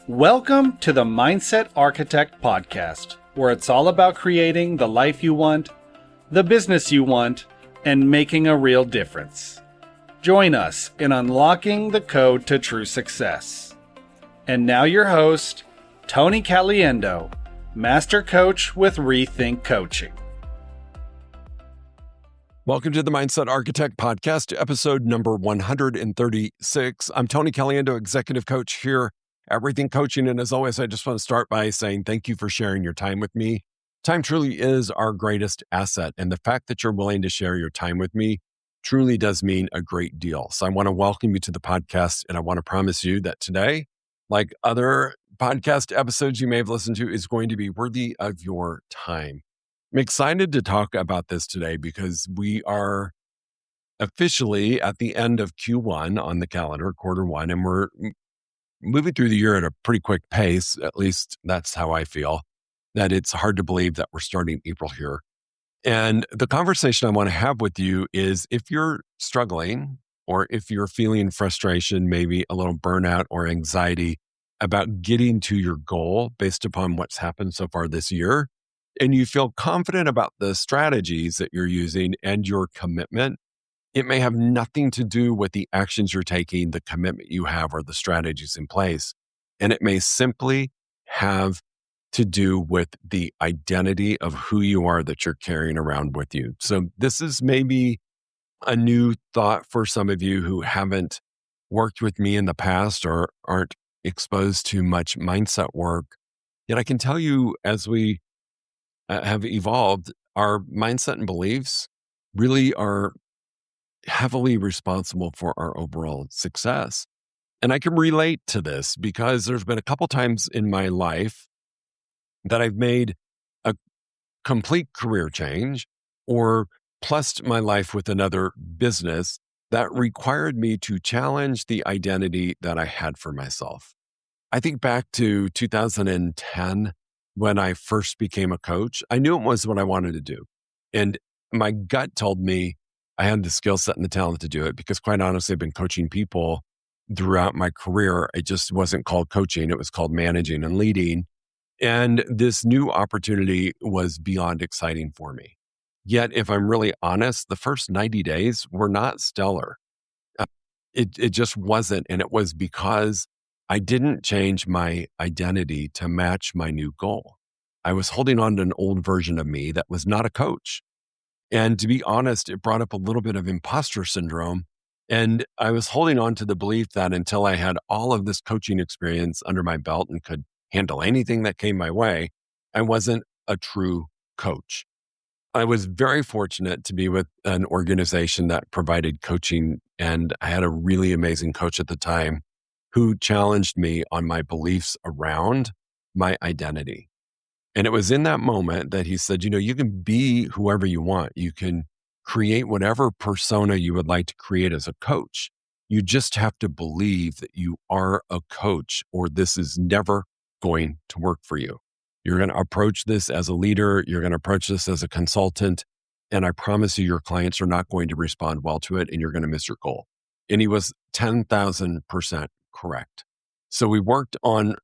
Welcome to the Mindset Architect Podcast, where it's all about creating the life you want, the business you want, and making a real difference. Join us in unlocking the code to true success. And now your host, Tony Caliendo, Master Coach with Rethink Coaching. Welcome to the Mindset Architect Podcast, episode number 136. I'm Tony Caliendo, Executive Coach here at Rethink Coaching. And as always, I just want to start by saying thank you for sharing your time with me. Time truly is our greatest asset. And the fact that you're willing to share your time with me truly does mean a great deal. So I want to welcome you to the podcast. And I want to promise you that today, like other podcast episodes you may have listened to, is going to be worthy of your time. I'm excited to talk about this today because we are officially at the end of Q1 on the calendar, quarter one, and we're moving through the year at a pretty quick pace. At least that's how I feel, that it's hard to believe that we're starting April here. And the conversation I want to have with you is if you're struggling or if you're feeling frustration, maybe a little burnout or anxiety about getting to your goal based upon what's happened so far this year, and you feel confident about the strategies that you're using and your commitment, it may have nothing to do with the actions you're taking, the commitment you have, or the strategies in place. And it may simply have to do with the identity of who you are that you're carrying around with you. So this is maybe a new thought for some of you who haven't worked with me in the past or aren't exposed to much mindset work. Yet I can tell you, as we have evolved, our mindset and beliefs really are heavily responsible for our overall success. And I can relate to this because there's been a couple times in my life that I've made a complete career change or plussed my life with another business that required me to challenge the identity that I had for myself. I think back to 2010 when I first became a coach. I knew it was what I wanted to do. And my gut told me I had the skill set and the talent to do it because, quite honestly, I've been coaching people throughout my career. It just wasn't called coaching. It was called managing and leading. And this new opportunity was beyond exciting for me. Yet, if I'm really honest, the first 90 days were not stellar. It just wasn't. And it was because I didn't change my identity to match my new goal. I was holding on to an old version of me that was not a coach. And to be honest, it brought up a little bit of imposter syndrome. And I was holding on to the belief that until I had all of this coaching experience under my belt and could handle anything that came my way, I wasn't a true coach. I was very fortunate to be with an organization that provided coaching. And I had a really amazing coach at the time who challenged me on my beliefs around my identity. And it was in that moment that he said, you can be whoever you want. You can create whatever persona you would like to create as a coach. You just have to believe that you are a coach, or this is never going to work for you. You're going to approach this as a leader. You're going to approach this as a consultant. And I promise you, your clients are not going to respond well to it, and you're going to miss your goal. And he was 10,000% correct. So we worked on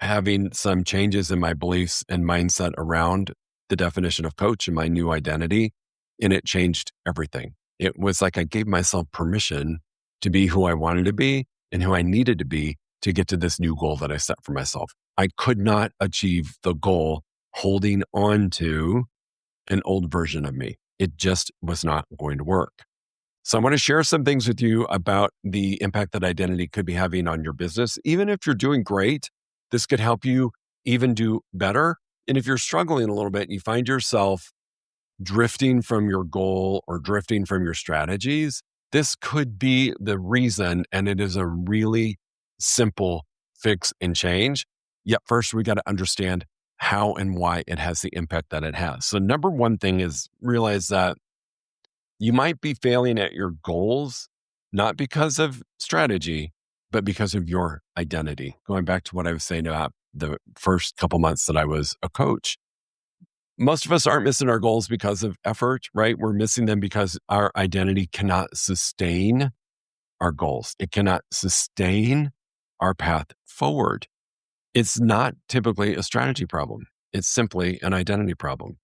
having some changes in my beliefs and mindset around the definition of coach and my new identity, and it changed everything. It was like I gave myself permission to be who I wanted to be and who I needed to be to get to this new goal that I set for myself. I could not achieve the goal holding on to an old version of me. It just was not going to work. So I want to share some things with you about the impact that identity could be having on your business. Even if you're doing great, this could help you even do better. And if you're struggling a little bit and you find yourself drifting from your goal or drifting from your strategies, this could be the reason. And it is a really simple fix and change. Yet first, we got to understand how and why it has the impact that it has. So number one thing is realize that you might be failing at your goals, not because of strategy, but because of your identity. Going back to what I was saying about the first couple months that I was a coach, most of us aren't missing our goals because of effort, right? We're missing them because our identity cannot sustain our goals. It cannot sustain our path forward. It's not typically a strategy problem. It's simply an identity problem.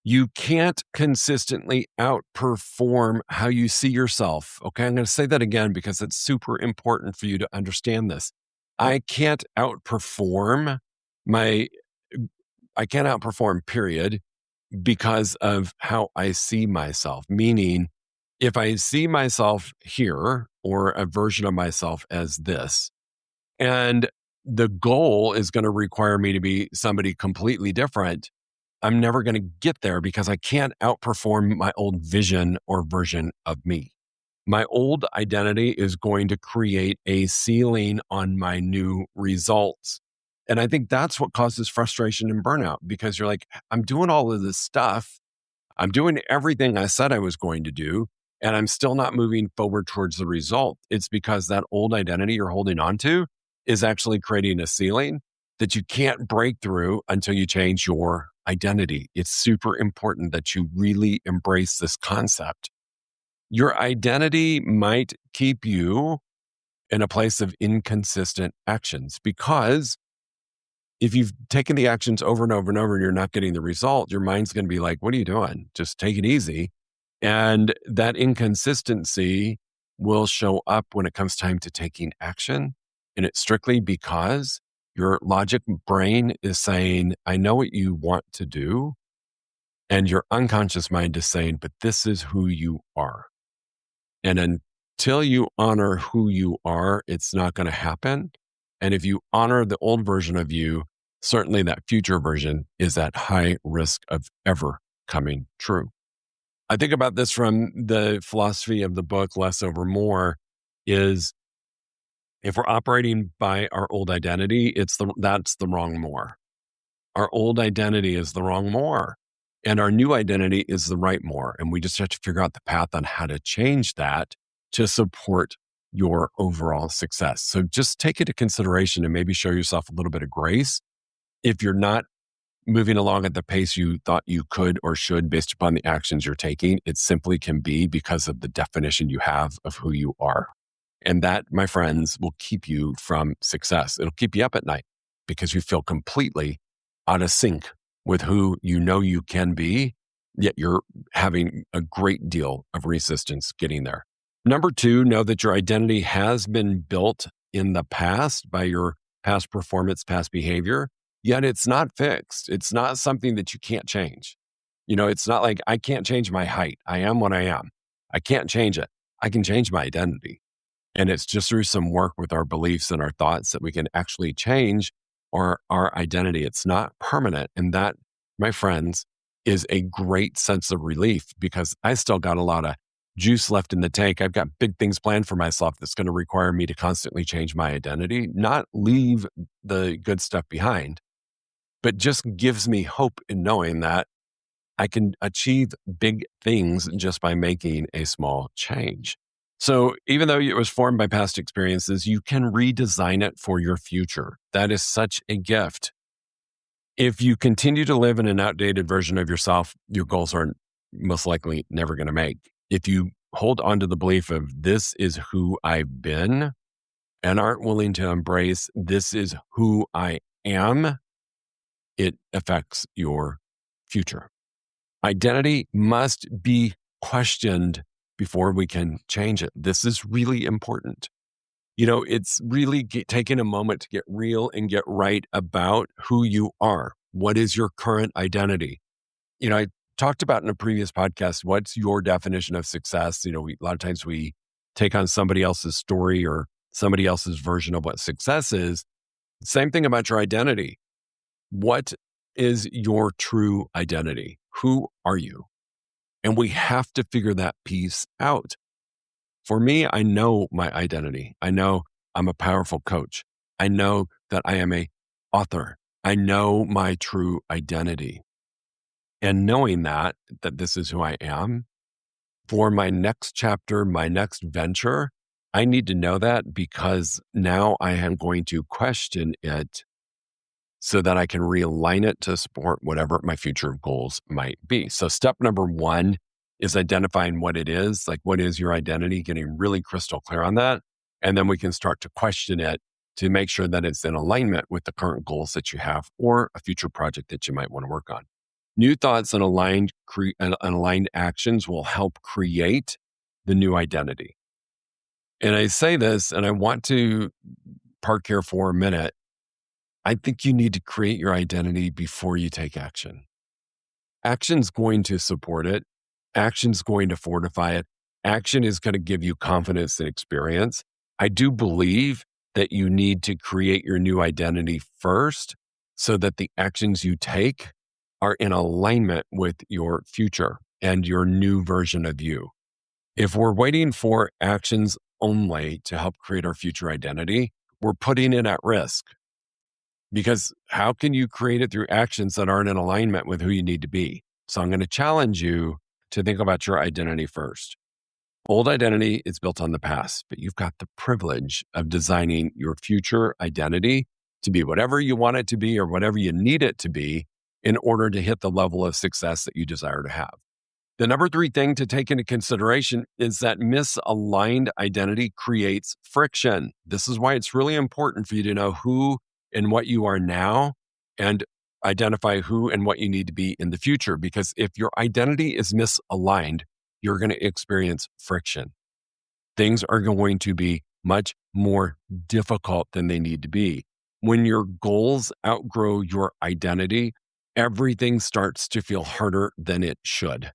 You can't consistently outperform how you see yourself. Okay, I'm going to say that again because it's super important for you to understand this. I can't outperform my, I can't outperform, period, because of how I see myself. Meaning, if I see myself here or a version of myself as this, and the goal is going to require me to be somebody completely different, I'm never going to get there because I can't outperform my old vision or version of me. My old identity is going to create a ceiling on my new results. And I think that's what causes frustration and burnout because you're like, I'm doing all of this stuff. I'm doing everything I said I was going to do, and I'm still not moving forward towards the result. It's because that old identity you're holding on to is actually creating a ceiling that you can't break through until you change your identity. It's super important that you really embrace this concept. Your identity might keep you in a place of inconsistent actions because if you've taken the actions over and over and over and you're not getting the result, your mind's going to be like, what are you doing? Just take it easy. And that inconsistency will show up when it comes time to taking action. And it's strictly because your logic brain is saying, I know what you want to do. And your unconscious mind is saying, but this is who you are. And until you honor who you are, it's not going to happen. And if you honor the old version of you, certainly that future version is at high risk of ever coming true. I think about this from the philosophy of the book, Less Over More, is if we're operating by our old identity, that's the wrong more. Our old identity is the wrong more. And our new identity is the right more. And we just have to figure out the path on how to change that to support your overall success. So just take it into consideration and maybe show yourself a little bit of grace. If you're not moving along at the pace you thought you could or should based upon the actions you're taking, it simply can be because of the definition you have of who you are. And that, my friends, will keep you from success. It'll keep you up at night because you feel completely out of sync with who you know you can be, yet you're having a great deal of resistance getting there. Number two, know that your identity has been built in the past by your past performance, past behavior, yet it's not fixed. It's not something that you can't change. It's not like I can't change my height. I am what I am. I can't change it. I can change my identity. And it's just through some work with our beliefs and our thoughts that we can actually change our identity. It's not permanent. And that, my friends, is a great sense of relief because I still got a lot of juice left in the tank. I've got big things planned for myself that's going to require me to constantly change my identity, not leave the good stuff behind, but just gives me hope in knowing that I can achieve big things just by making a small change. So even though it was formed by past experiences, you can redesign it for your future. That is such a gift. If you continue to live in an outdated version of yourself, your goals are most likely never going to make. If you hold on to the belief of this is who I've been and aren't willing to embrace this is who I am, it affects your future. Identity must be questioned before we can change it. This is really important. It's really taking a moment to get real and get right about who you are. What is your current identity? I talked about in a previous podcast, what's your definition of success? A lot of times we take on somebody else's story or somebody else's version of what success is. Same thing about your identity. What is your true identity? Who are you? And we have to figure that piece out. For me, I know my identity. I know I'm a powerful coach. I know that I am a author. I know my true identity. And knowing that this is who I am, for my next chapter, my next venture, I need to know that because now I am going to question it so that I can realign it to support whatever my future goals might be. So step number one is identifying what it is, like what is your identity, getting really crystal clear on that. And then we can start to question it to make sure that it's in alignment with the current goals that you have or a future project that you might want to work on. New thoughts and aligned actions will help create the new identity. And I say this, and I want to park here for a minute. I think you need to create your identity before you take action. Action's going to support it. Action's going to fortify it. Action is going to give you confidence and experience. I do believe that you need to create your new identity first so that the actions you take are in alignment with your future and your new version of you. If we're waiting for actions only to help create our future identity, we're putting it at risk. Because how can you create it through actions that aren't in alignment with who you need to be? So I'm going to challenge you to think about your identity first. Old identity is built on the past, but you've got the privilege of designing your future identity to be whatever you want it to be or whatever you need it to be in order to hit the level of success that you desire to have. The number 3 thing to take into consideration is that misaligned identity creates friction. This is why it's really important for you to know who and what you are now and identify who and what you need to be in the future. Because if your identity is misaligned, you're going to experience friction. Things are going to be much more difficult than they need to be. When your goals outgrow your identity, everything starts to feel harder than it should.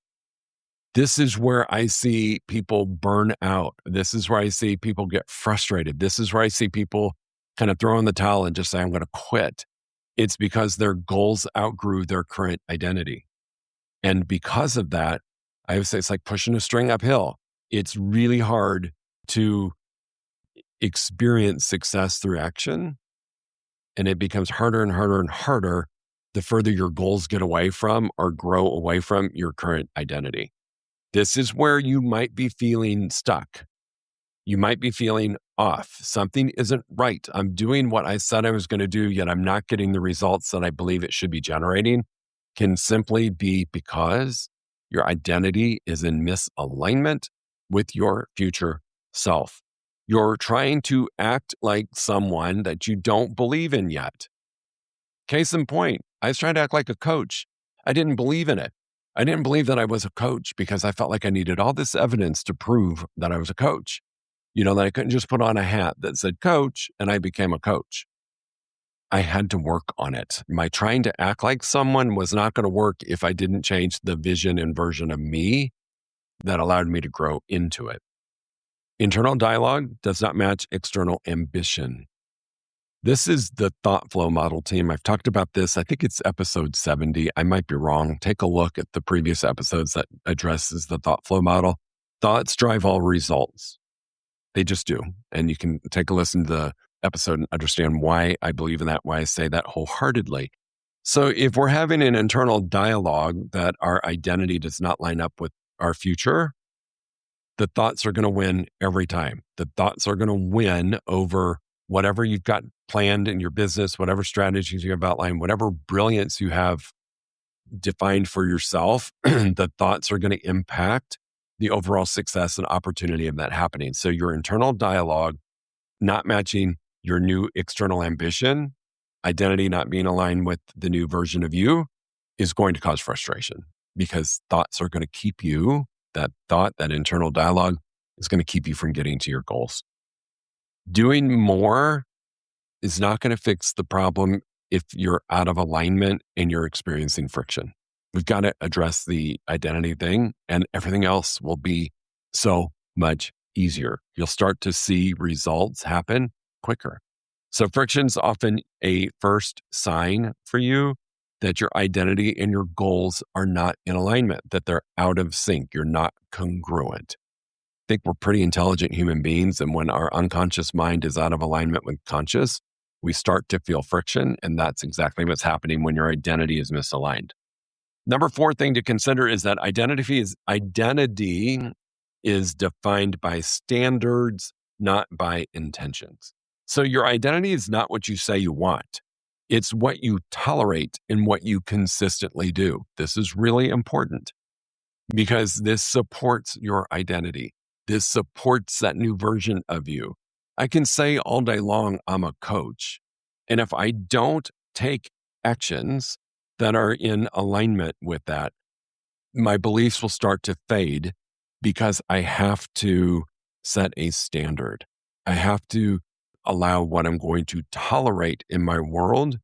This is where I see people burn out. This is where I see people get frustrated. This is where I see people kind of throw in the towel and just say, I'm going to quit. It's because their goals outgrew their current identity. And because of that, I would say it's like pushing a string uphill. It's really hard to experience success through action. And it becomes harder and harder and harder the further your goals get away from or grow away from your current identity. This is where you might be feeling stuck. You might be feeling off. Something isn't right. I'm doing what I said I was going to do, yet I'm not getting the results that I believe it should be generating. Can simply be because your identity is in misalignment with your future self. You're trying to act like someone that you don't believe in yet. Case in point, I was trying to act like a coach. I didn't believe in it. I didn't believe that I was a coach because I felt like I needed all this evidence to prove that I was a coach. That I couldn't just put on a hat that said coach and I became a coach. I had to work on it. My trying to act like someone was not going to work if I didn't change the vision and version of me that allowed me to grow into it. Internal dialogue does not match external ambition. This is the thought flow model, team. I've talked about this. I think it's episode 70. I might be wrong. Take a look at the previous episodes that addresses the thought flow model. Thoughts drive all results. They just do. And you can take a listen to the episode and understand why I believe in that, why I say that wholeheartedly. So if we're having an internal dialogue that our identity does not line up with our future, the thoughts are going to win every time. The thoughts are going to win over whatever you've got planned in your business, whatever strategies you have outlined, whatever brilliance you have defined for yourself, the thoughts are going to impact the overall success and opportunity of that happening. So your internal dialogue not matching your new external ambition, identity not being aligned with the new version of you is going to cause frustration because thoughts are going to keep you, that internal dialogue is going to keep you from getting to your goals. Doing more is not going to fix the problem if you're out of alignment and you're experiencing friction. We've got to address the identity thing and everything else will be so much easier. You'll start to see results happen quicker. So friction's often a first sign for you that your identity and your goals are not in alignment, that they're out of sync. You're not congruent. I think we're pretty intelligent human beings. And when our unconscious mind is out of alignment with conscious, we start to feel friction. And that's exactly what's happening when your identity is misaligned. Number 4 thing to consider is that identity is defined by standards, not by intentions. So your identity is not what you say you want. It's what you tolerate and what you consistently do. This is really important because this supports your identity. This supports that new version of you. I can say all day long, I'm a coach. And if I don't take actions that are in alignment with that, my beliefs will start to fade because I have to set a standard. I have to allow what I'm going to tolerate in my world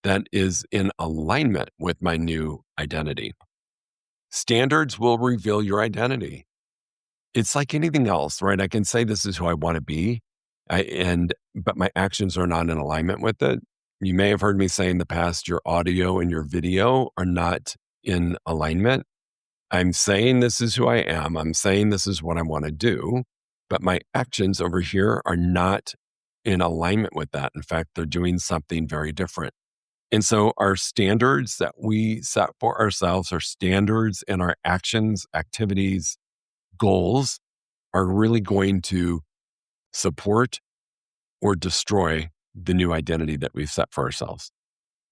that is in alignment with my new identity. Standards will reveal your identity. It's like anything else, right? I can say this is who I want to be, but my actions are not in alignment with it. You may have heard me say in the past, your audio and your video are not in alignment. I'm saying this is who I am. I'm saying this is what I want to do, but my actions over here are not in alignment with that. In fact, they're doing something very different. And so our standards that we set for ourselves, our standards and our actions, activities, goals are really going to support or destroy the new identity that we've set for ourselves.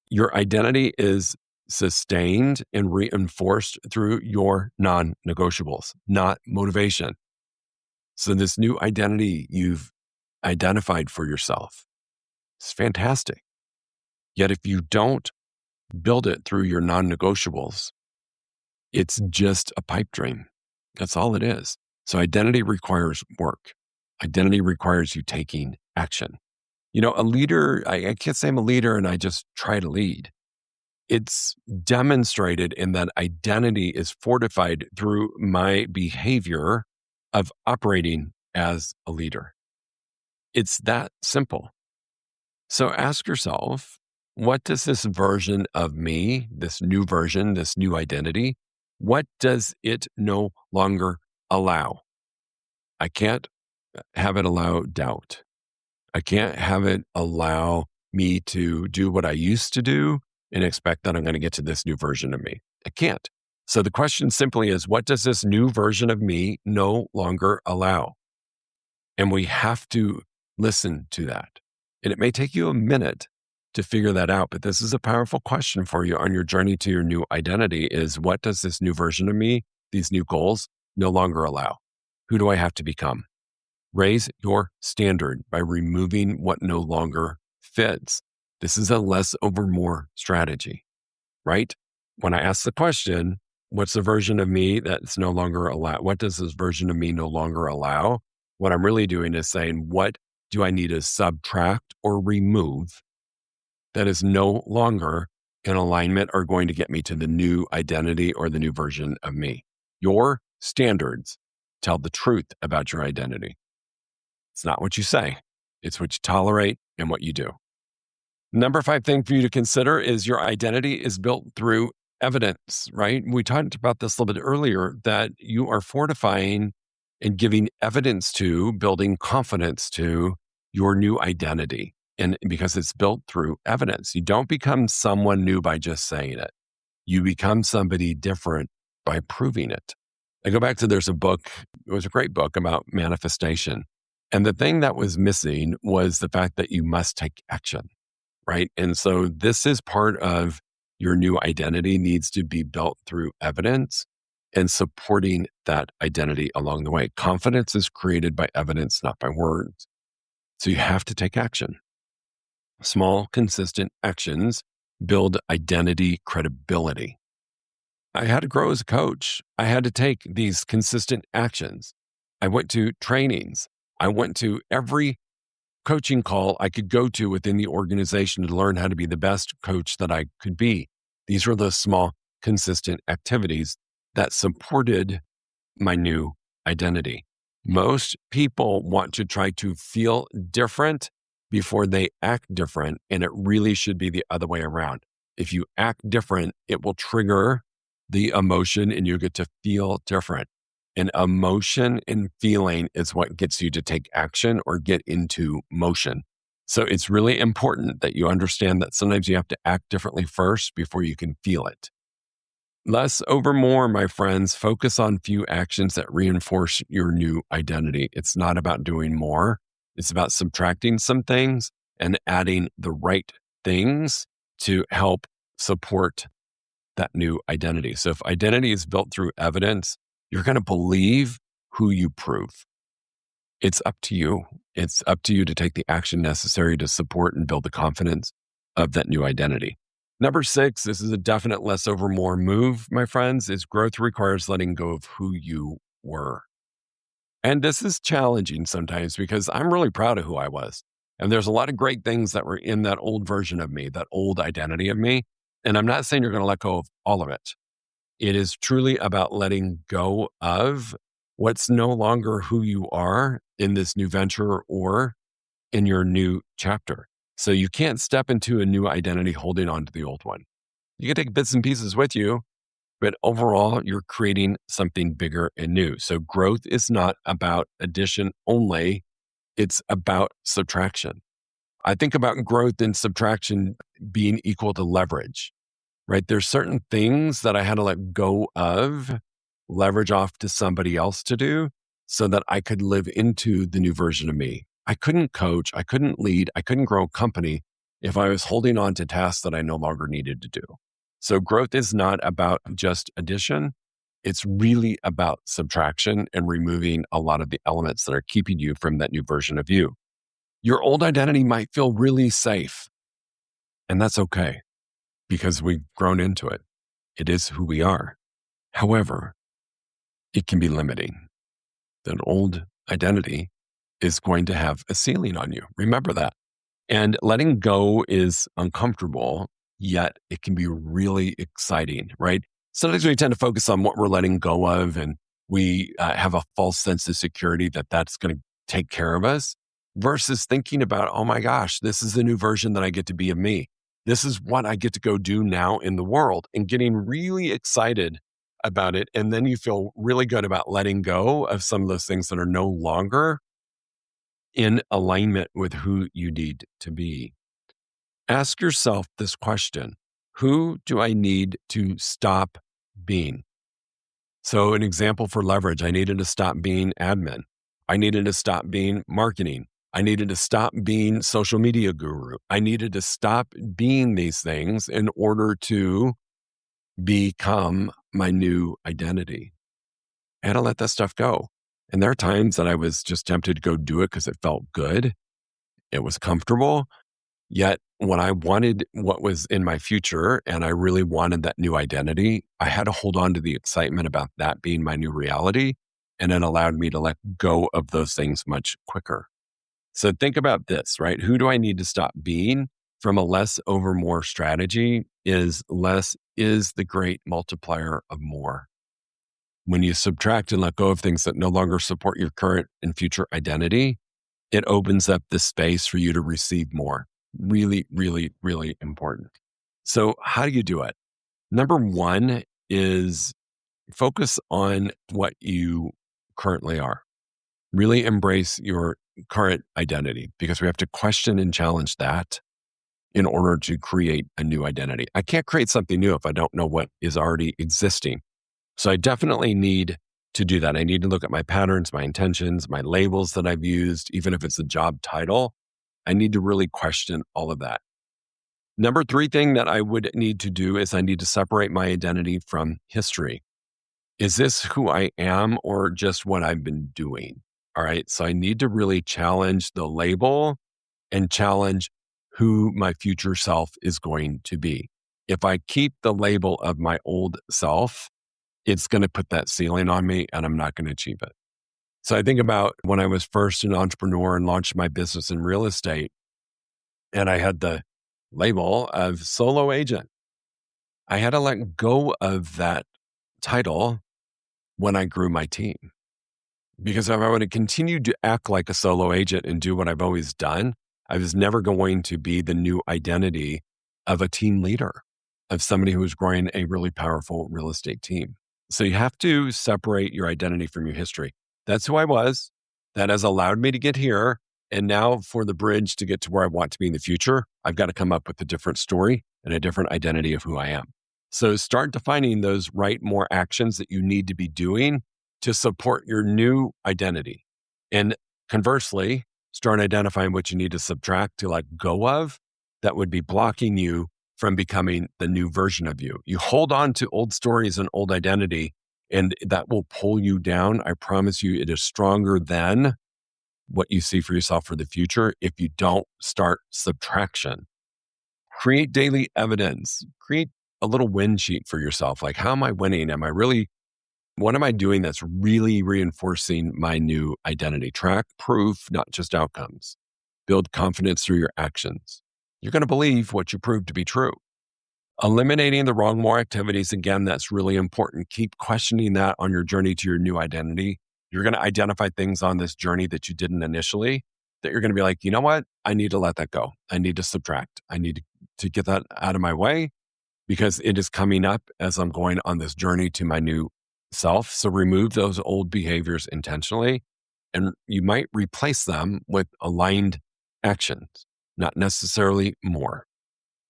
Your identity is sustained and reinforced through your non-negotiables, not motivation. So this new identity you've identified for yourself is fantastic. Yet if you don't build it through your non-negotiables, it's just a pipe dream. That's all it is. So identity requires work. Identity requires you taking action. A leader, I can't say I'm a leader and I just try to lead. It's demonstrated in that identity is fortified through my behavior of operating as a leader. It's that simple. So ask yourself, what does this version of me, this new version, this new identity, what does it no longer allow? I can't have it allow doubt. I can't have it allow me to do what I used to do and expect that I'm going to get to this new version of me. I can't. So the question simply is, what does this new version of me no longer allow? And we have to listen to that. And it may take you a minute to figure that out, but this is a powerful question for you on your journey to your new identity is, what does this new version of me, these new goals, no longer allow? Who do I have to become? Raise your standard by removing what no longer fits. This is a less over more strategy, right? When I ask the question, what's the version of me that's no longer allowed? What does this version of me no longer allow? What I'm really doing is saying, what do I need to subtract or remove that is no longer in alignment or going to get me to the new identity or the new version of me? Your standards tell the truth about your identity. It's not what you say. It's what you tolerate and what you do. Number 5 thing for you to consider is your identity is built through evidence, right? We talked about this a little bit earlier, that you are fortifying and giving evidence to, building confidence to your new identity. And because it's built through evidence, you don't become someone new by just saying it. You become somebody different by proving it. I go back to, there's a book, it was a great book about manifestation. And the thing that was missing was the fact that you must take action, right? And so this is part of your new identity, needs to be built through evidence and supporting that identity along the way. Confidence is created by evidence, not by words. So you have to take action. Small, consistent actions build identity credibility. I had to grow as a coach. I had to take these consistent actions. I went to trainings. I went to every coaching call I could go to within the organization to learn how to be the best coach that I could be. These were those small, consistent activities that supported my new identity. Most people want to try to feel different before they act different, and it really should be the other way around. If you act different, it will trigger the emotion and you get to feel different. And emotion and feeling is what gets you to take action or get into motion. So it's really important that you understand that sometimes you have to act differently first before you can feel it. Less over more, my friends. Focus on few actions that reinforce your new identity. It's not about doing more. It's about subtracting some things and adding the right things to help support that new identity. So if identity is built through evidence, you're going to believe who you prove. it's up to you. It's up to you to take the action necessary to support and build the confidence of that new identity. Number 6, this is a definite less over more move, my friends, is growth requires letting go of who you were. And this is challenging sometimes because I'm really proud of who I was. And there's a lot of great things that were in that old version of me, that old identity of me. And I'm not saying you're going to let go of all of it. It is truly about letting go of what's no longer who you are in this new venture or in your new chapter. So you can't step into a new identity holding on to the old one. You can take bits and pieces with you, but overall, you're creating something bigger and new. So growth is not about addition only. It's about subtraction. I think about growth and subtraction being equal to leverage, right? There's certain things that I had to let go of, leverage off to somebody else to do so that I could live into the new version of me. I couldn't coach, I couldn't lead, I couldn't grow a company if I was holding on to tasks that I no longer needed to do. So growth is not about just addition. It's really about subtraction and removing a lot of the elements that are keeping you from that new version of you. Your old identity might feel really safe, and that's okay because we've grown into it. It is who we are. However, it can be limiting. That old identity is going to have a ceiling on you. Remember that. And letting go is uncomfortable, yet it can be really exciting, right? Sometimes we tend to focus on what we're letting go of, and we have a false sense of security that that's going to take care of us versus thinking about, oh my gosh, this is the new version that I get to be of me. This is what I get to go do now in the world, and getting really excited about it. And then you feel really good about letting go of some of those things that are no longer in alignment with who you need to be. Ask yourself this question: who do I need to stop being? So an example for leverage, I needed to stop being admin. I needed to stop being marketing. I needed to stop being social media guru. I needed to stop being these things in order to become my new identity. I had to let that stuff go. And there are times that I was just tempted to go do it because it felt good. It was comfortable. Yet when I wanted what was in my future and I really wanted that new identity, I had to hold on to the excitement about that being my new reality. And it allowed me to let go of those things much quicker. So think about this, right? Who do I need to stop being? From a less over more strategy is less is the great multiplier of more. When you subtract and let go of things that no longer support your current and future identity, it opens up the space for you to receive more. Really, really, really important. So how do you do it? Number 1 is focus on what you currently are. Really embrace your current identity because we have to question and challenge that in order to create a new identity. I can't create something new if I don't know what is already existing. So I definitely need to do that. I need to look at my patterns, my intentions, my labels that I've used, even if it's a job title. I need to really question all of that. Number 3 thing that I would need to do is I need to separate my identity from history. Is this who I am or just what I've been doing? All right. So I need to really challenge the label and challenge who my future self is going to be. If I keep the label of my old self, it's going to put that ceiling on me and I'm not going to achieve it. So I think about when I was first an entrepreneur and launched my business in real estate, and I had the label of solo agent. I had to let go of that title when I grew my team. Because if I would have continued to act like a solo agent and do what I've always done, I was never going to be the new identity of a team leader, of somebody who was growing a really powerful real estate team. So you have to separate your identity from your history. That's who I was. That has allowed me to get here. And now for the bridge to get to where I want to be in the future, I've got to come up with a different story and a different identity of who I am. So start defining those right more actions that you need to be doing to support your new identity. And conversely, start identifying what you need to subtract to let go of that would be blocking you from becoming the new version of you. You hold on to old stories and old identity, and that will pull you down. I promise you, it is stronger than what you see for yourself for the future if you don't start subtraction. Create daily evidence. Create a little win sheet for yourself. Like, how am I winning? What am I doing that's really reinforcing my new identity? Track proof, not just outcomes. Build confidence through your actions. You're going to believe what you prove to be true. Eliminating the wrong more activities. Again, that's really important. Keep questioning that on your journey to your new identity. You're going to identify things on this journey that you didn't initially, that you're going to be like, you know what? I need to let that go. I need to subtract. I need to get that out of my way because it is coming up as I'm going on this journey to my new self. So remove those old behaviors intentionally, and you might replace them with aligned actions, not necessarily more.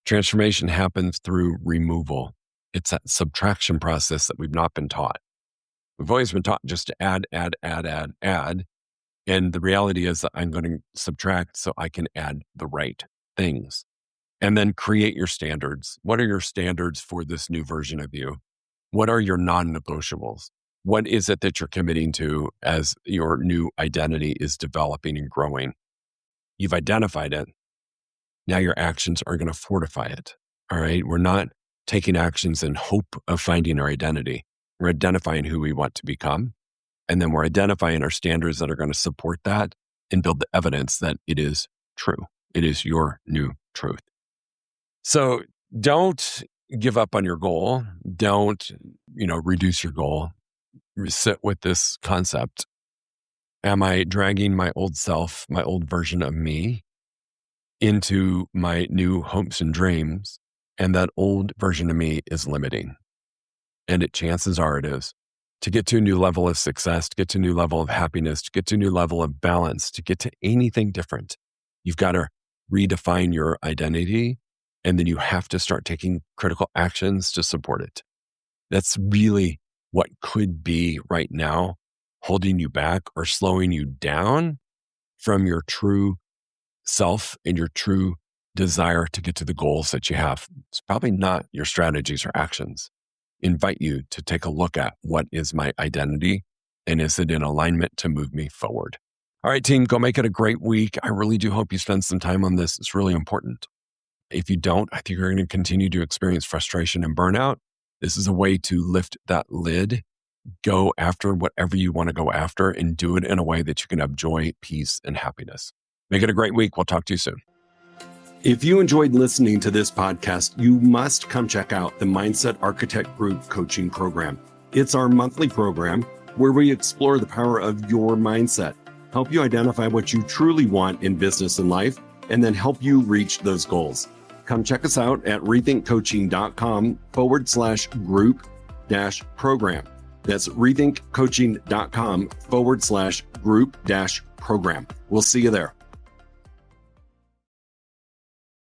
Transformation happens through removal. It's that subtraction process that we've not been taught. We've always been taught just to add. And the reality is that I'm going to subtract so I can add the right things. And then create your standards. What are your standards for this new version of you? What are your non-negotiables? What is it that you're committing to as your new identity is developing and growing? You've identified it. Now your actions are going to fortify it. All right. We're not taking actions in hope of finding our identity. We're identifying who we want to become. And then we're identifying our standards that are going to support that and build the evidence that it is true. It is your new truth. So don't give up on your goal. Don't, reduce your goal. Sit with this concept. Am I dragging my old self, my old version of me, into my new hopes and dreams? And that old version of me is limiting. And chances are it is. To get to a new level of success, to get to a new level of happiness, to get to a new level of balance, to get to anything different, you've got to redefine your identity. And then you have to start taking critical actions to support it. That's really what could be right now holding you back or slowing you down from your true self and your true desire to get to the goals that you have. It's probably not your strategies or actions. Invite you to take a look at what is my identity and is it in alignment to move me forward. All right, team, go make it a great week. I really do hope you spend some time on this. It's really important. If you don't, I think you're going to continue to experience frustration and burnout. This is a way to lift that lid, go after whatever you want to go after, and do it in a way that you can have joy, peace, and happiness. Make it a great week. We'll talk to you soon. If you enjoyed listening to this podcast, you must come check out the Mindset Architect Group Coaching Program. It's our monthly program where we explore the power of your mindset, help you identify what you truly want in business and life, and then help you reach those goals. Come check us out at rethinkcoaching.com/group-program. That's rethinkcoaching.com/group-program. We'll see you there.